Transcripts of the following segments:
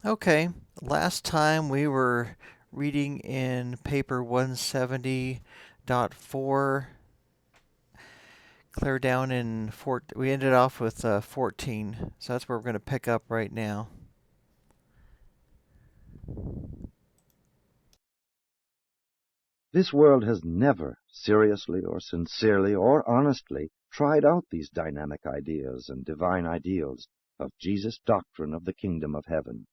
Okay, last time we were reading in paper 170.4, clear down in we ended off with 14, so that's where we're going to pick up right now. This world has never seriously or sincerely or honestly tried out these dynamic ideas and divine ideals of Jesus' doctrine of the kingdom of heaven.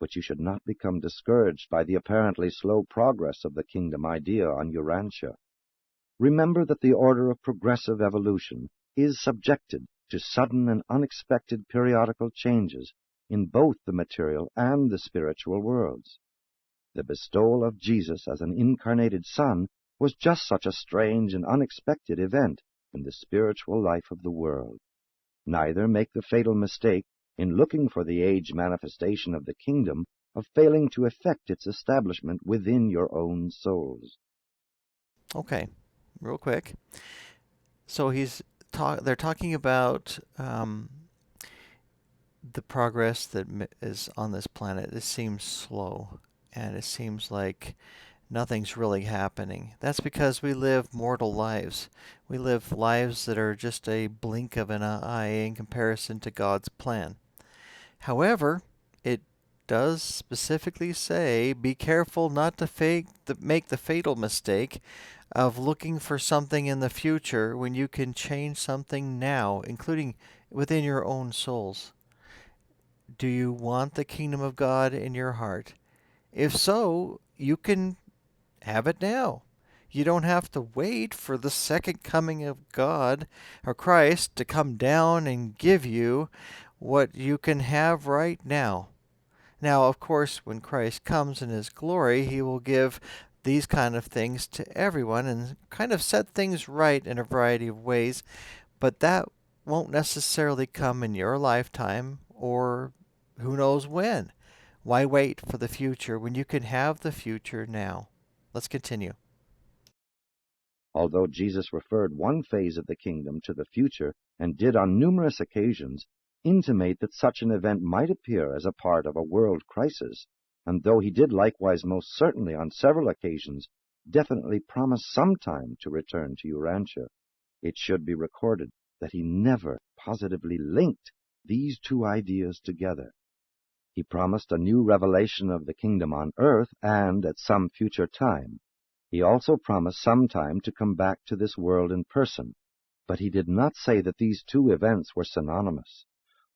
But you should not become discouraged by the apparently slow progress of the kingdom idea on Urantia. Remember that the order of progressive evolution is subjected to sudden and unexpected periodical changes in both the material and the spiritual worlds. The bestowal of Jesus as an incarnated Son was just such a strange and unexpected event in the spiritual life of the world. Neither make the fatal mistake in looking for the age manifestation of the kingdom of failing to effect its establishment within your own souls. Okay, real quick. So they're talking about the progress that is on this planet. It seems slow, and it seems like nothing's really happening. That's because we live mortal lives. We live lives that are just a blink of an eye in comparison to God's plan. However, it does specifically say be careful not to make the fatal mistake of looking for something in the future when you can change something now, including within your own souls. Do you want the kingdom of God in your heart? If so, you can have it now. You don't have to wait for the second coming of God or Christ to come down and give you what you can have right now. Now, of course, when Christ comes in his glory, he will give these kind of things to everyone and kind of set things right in a variety of ways, but that won't necessarily come in your lifetime or who knows when. Why wait for the future when you can have the future now? Let's continue. Although Jesus referred one phase of the kingdom to the future and did on numerous occasions intimate that such an event might appear as a part of a world crisis, and though he did likewise most certainly on several occasions definitely promise some time to return to Urantia, it should be recorded that he never positively linked these two ideas together. He promised a new revelation of the kingdom on earth and at some future time. He also promised some time to come back to this world in person, but he did not say that these two events were synonymous.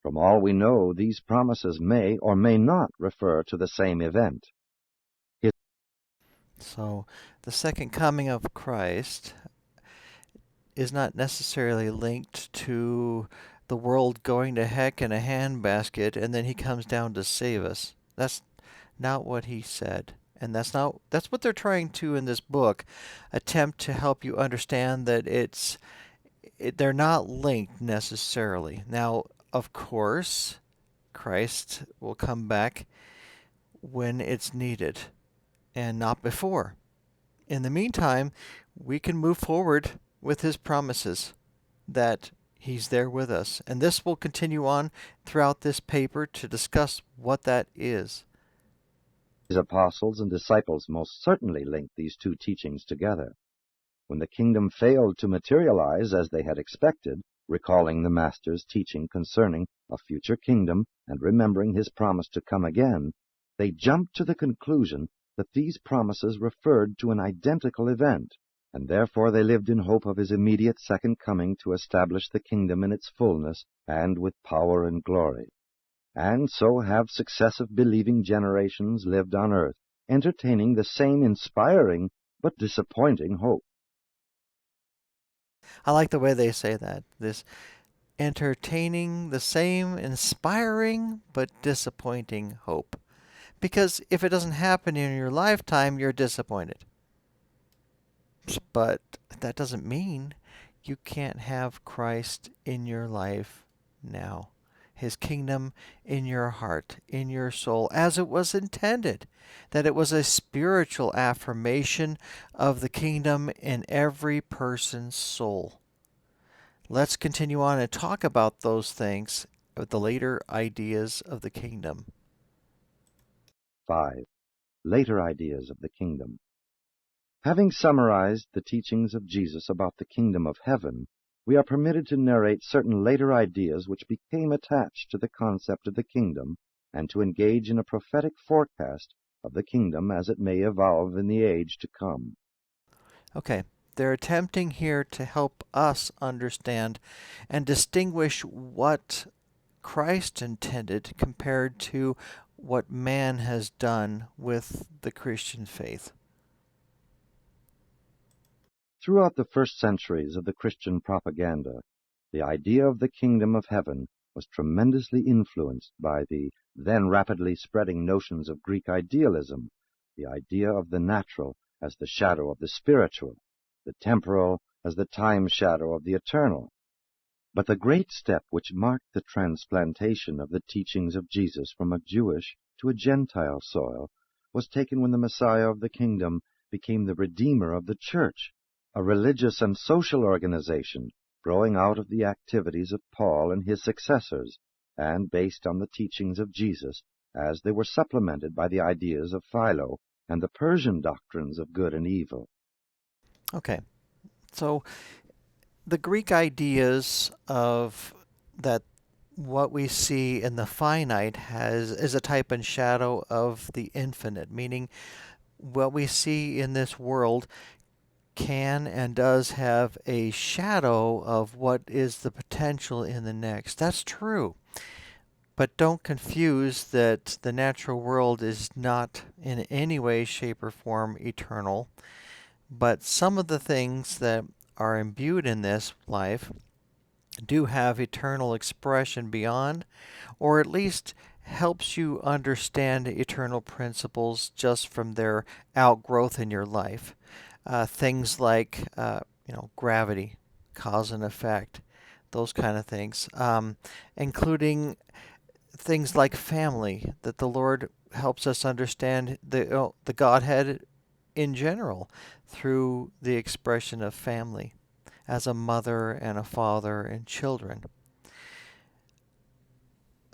From all we know, these promises may or may not refer to the same event. His So, the second coming of Christ is not necessarily linked to the world going to heck in a handbasket and then he comes down to save us. That's not what he said. And that's what they're trying to in this book attempt to help you understand that they're not linked necessarily. Now, of course, Christ will come back when it's needed and not before. In the meantime, we can move forward with his promises that he's there with us. And this will continue on throughout this paper to discuss what that is. apostles and disciples most certainly linked these two teachings together. When the kingdom failed to materialize as they had expected, recalling the Master's teaching concerning a future kingdom and remembering his promise to come again, they jumped to the conclusion that these promises referred to an identical event, and therefore they lived in hope of his immediate second coming to establish the kingdom in its fullness and with power and glory. And so have successive believing generations lived on earth, entertaining the same inspiring but disappointing hope. I like the way they say that. This entertaining, the same inspiring but disappointing hope. Because if it doesn't happen in your lifetime, you're disappointed. But that doesn't mean you can't have Christ in your life now. His kingdom in your heart, in your soul, as it was intended. That it was a spiritual affirmation of the kingdom in every person's soul. Let's continue on and talk about those things, the later ideas of the kingdom. 5. Later Ideas of the Kingdom. Having summarized the teachings of Jesus about the kingdom of heaven, we are permitted to narrate certain later ideas which became attached to the concept of the kingdom and to engage in a prophetic forecast of the kingdom as it may evolve in the age to come. Okay, they're attempting here to help us understand and distinguish what Christ intended compared to what man has done with the Christian faith. Throughout the first centuries of the Christian propaganda, the idea of the kingdom of heaven was tremendously influenced by the then rapidly spreading notions of Greek idealism, the idea of the natural as the shadow of the spiritual, the temporal as the time shadow of the eternal. But the great step which marked the transplantation of the teachings of Jesus from a Jewish to a Gentile soil was taken when the Messiah of the kingdom became the Redeemer of the Church, a religious and social organization growing out of the activities of Paul and his successors, and based on the teachings of Jesus as they were supplemented by the ideas of Philo and the Persian doctrines of good and evil. Okay, so the Greek ideas of that what we see in the finite has is a type and shadow of the infinite, meaning what we see in this world can and does have a shadow of what is the potential in the next. That's true. But don't confuse that the natural world is not in any way, shape, or form eternal. But some of the things that are imbued in this life do have eternal expression beyond, or at least helps you understand eternal principles just from their outgrowth in your life. Things like, gravity, cause and effect, those kind of things, including things like family, that the Lord helps us understand the Godhead in general through the expression of family as a mother and a father and children.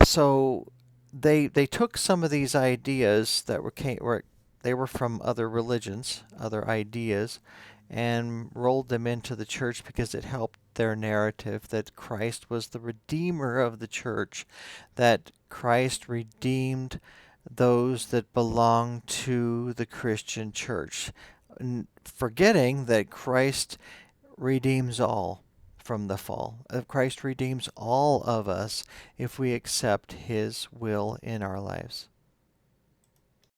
So they took some of these ideas that they were from other religions, other ideas, and rolled them into the church because it helped their narrative that Christ was the redeemer of the church, that Christ redeemed those that belong to the Christian church, forgetting that Christ redeems all from the fall. Christ redeems all of us if we accept his will in our lives.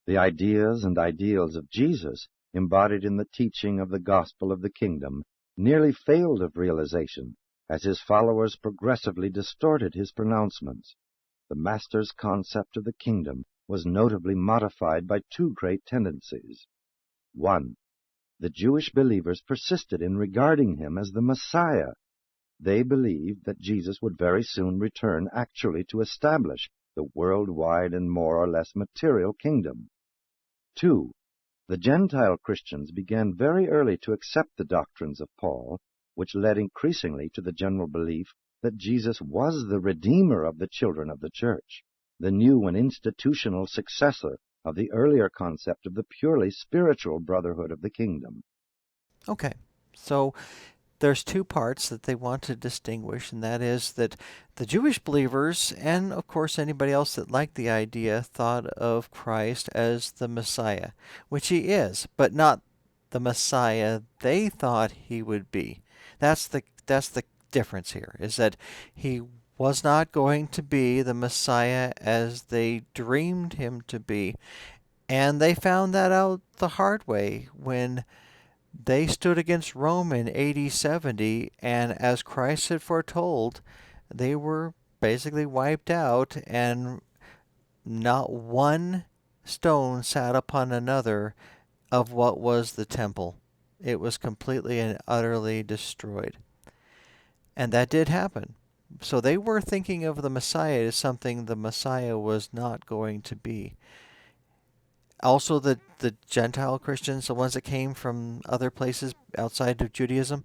The ideas and ideals of Jesus, embodied in the teaching of the gospel of the kingdom, nearly failed of realization as his followers progressively distorted his pronouncements. The Master's concept of the kingdom was notably modified by two great tendencies. 1. The Jewish believers persisted in regarding him as the Messiah. They believed that Jesus would very soon return actually to establish the worldwide and more or less material kingdom. 2. The Gentile Christians began very early to accept the doctrines of Paul, which led increasingly to the general belief that Jesus was the Redeemer of the children of the Church, the new and institutional successor of the earlier concept of the purely spiritual brotherhood of the kingdom. Okay, so there's two parts that they want to distinguish, and that is that the Jewish believers, and of course anybody else that liked the idea, thought of Christ as the Messiah, which he is, but not the Messiah they thought he would be. That's the difference here, is that he was not going to be the Messiah as they dreamed him to be, and they found that out the hard way when they stood against Rome in AD 70, and as Christ had foretold, they were basically wiped out, and not one stone sat upon another of what was the temple. It was completely and utterly destroyed. And that did happen. So they were thinking of the Messiah as something the Messiah was not going to be. Also, the Gentile Christians, the ones that came from other places outside of Judaism,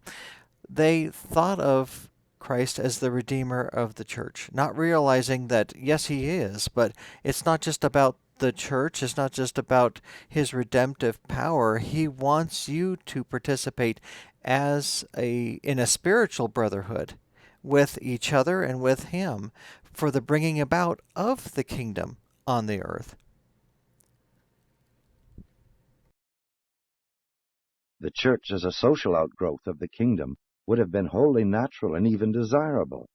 they thought of Christ as the Redeemer of the church, not realizing that, yes, he is, but it's not just about the church is not just about his redemptive power. He wants you to participate in a spiritual brotherhood with each other and with him for the bringing about of the kingdom on the earth. The church as a social outgrowth of the kingdom would have been wholly natural and even desirable.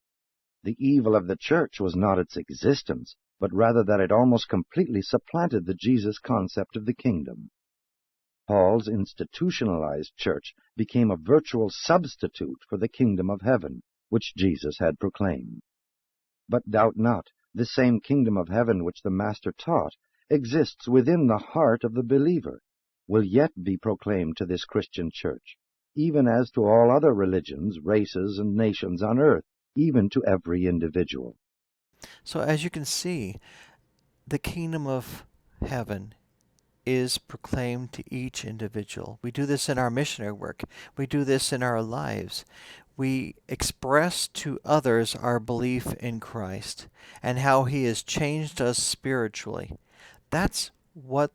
The evil of the church was not its existence, but rather that it almost completely supplanted the Jesus concept of the kingdom. Paul's institutionalized church became a virtual substitute for the kingdom of heaven, which Jesus had proclaimed. But doubt not, this same kingdom of heaven which the Master taught exists within the heart of the believer, will yet be proclaimed to this Christian church, even as to all other religions, races, and nations on earth, even to every individual. So, as you can see, the kingdom of heaven is proclaimed to each individual. We do this in our missionary work. We do this in our lives. We express to others our belief in Christ and how he has changed us spiritually. That's what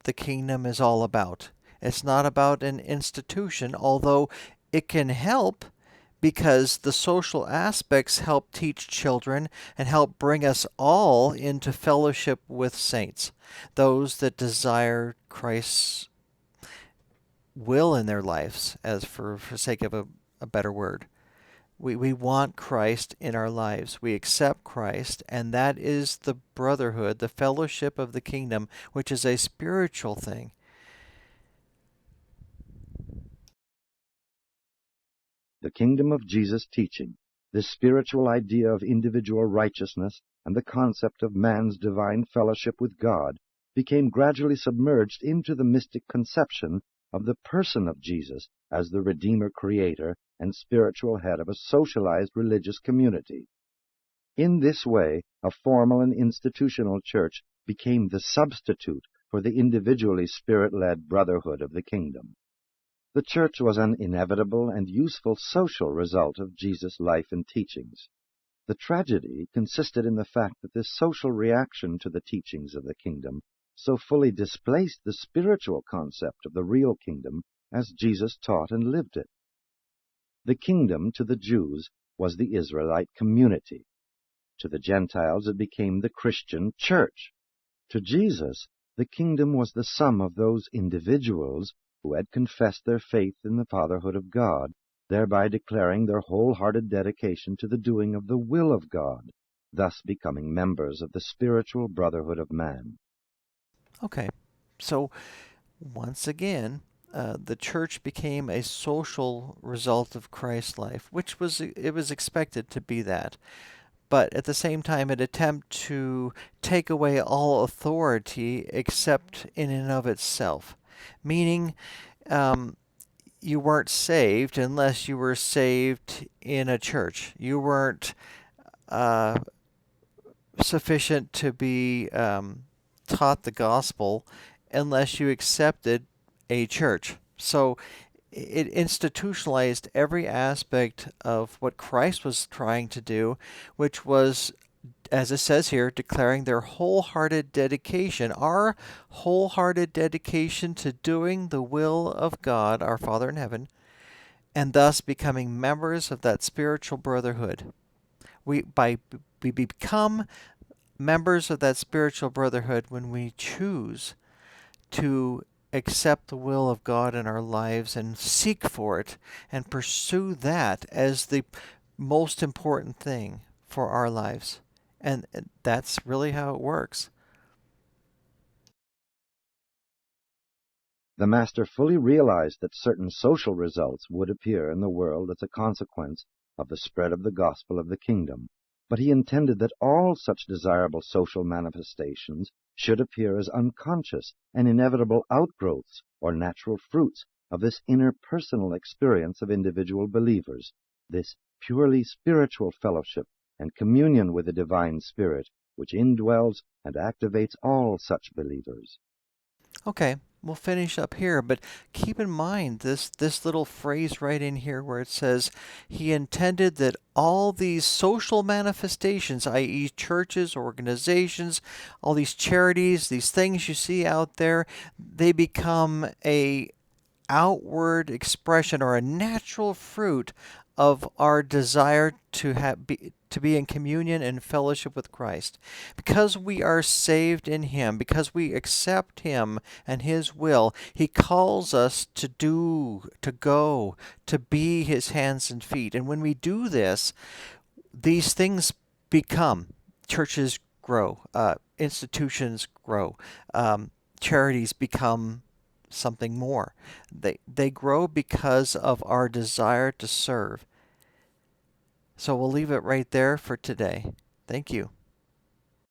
the kingdom is all about. It's not about an institution, although it can help because the social aspects help teach children and help bring us all into fellowship with saints, those that desire Christ's will in their lives, as for sake of a better word. We want Christ in our lives. We accept Christ, and that is the brotherhood, the fellowship of the kingdom, which is a spiritual thing. The kingdom of Jesus' teaching, this spiritual idea of individual righteousness and the concept of man's divine fellowship with God, became gradually submerged into the mystic conception of the person of Jesus as the Redeemer Creator and spiritual head of a socialized religious community. In this way, a formal and institutional church became the substitute for the individually spirit-led brotherhood of the kingdom. The church was an inevitable and useful social result of Jesus' life and teachings. The tragedy consisted in the fact that this social reaction to the teachings of the kingdom so fully displaced the spiritual concept of the real kingdom as Jesus taught and lived it. The kingdom to the Jews was the Israelite community. To the Gentiles it became the Christian church. To Jesus, the kingdom was the sum of those individuals who had confessed their faith in the fatherhood of God, thereby declaring their wholehearted dedication to the doing of the will of God, thus becoming members of the spiritual brotherhood of man. Okay, so once again, the church became a social result of Christ's life, which was expected to be that. But at the same time, it attempted to take away all authority except in and of itself, meaning you weren't saved unless you were saved in a church. You weren't uh, sufficient to be taught the gospel unless you accepted a church. So it institutionalized every aspect of what Christ was trying to do, which was, as it says here, declaring their wholehearted dedication, our wholehearted dedication to doing the will of God, our Father in heaven, and thus becoming members of that spiritual brotherhood. We become members of that spiritual brotherhood when we choose to accept the will of God in our lives and seek for it and pursue that as the most important thing for our lives. And that's really how it works. The Master fully realized that certain social results would appear in the world as a consequence of the spread of the gospel of the kingdom, but he intended that all such desirable social manifestations should appear as unconscious and inevitable outgrowths or natural fruits of this inner personal experience of individual believers, this purely spiritual fellowship and communion with the divine Spirit, which indwells and activates all such believers. Okay, we'll finish up here, but keep in mind this little phrase right in here where it says he intended that all these social manifestations, i.e., churches, organizations, all these charities, these things you see out there, they become a outward expression or a natural fruit of our desire to be in communion and fellowship with Christ. Because we are saved in him, because we accept him and his will, he calls us to go, to be his hands and feet. And when we do this, these things become churches grow, institutions grow, charities become something more. They grow because of our desire to serve. So we'll leave it right there for today. Thank you.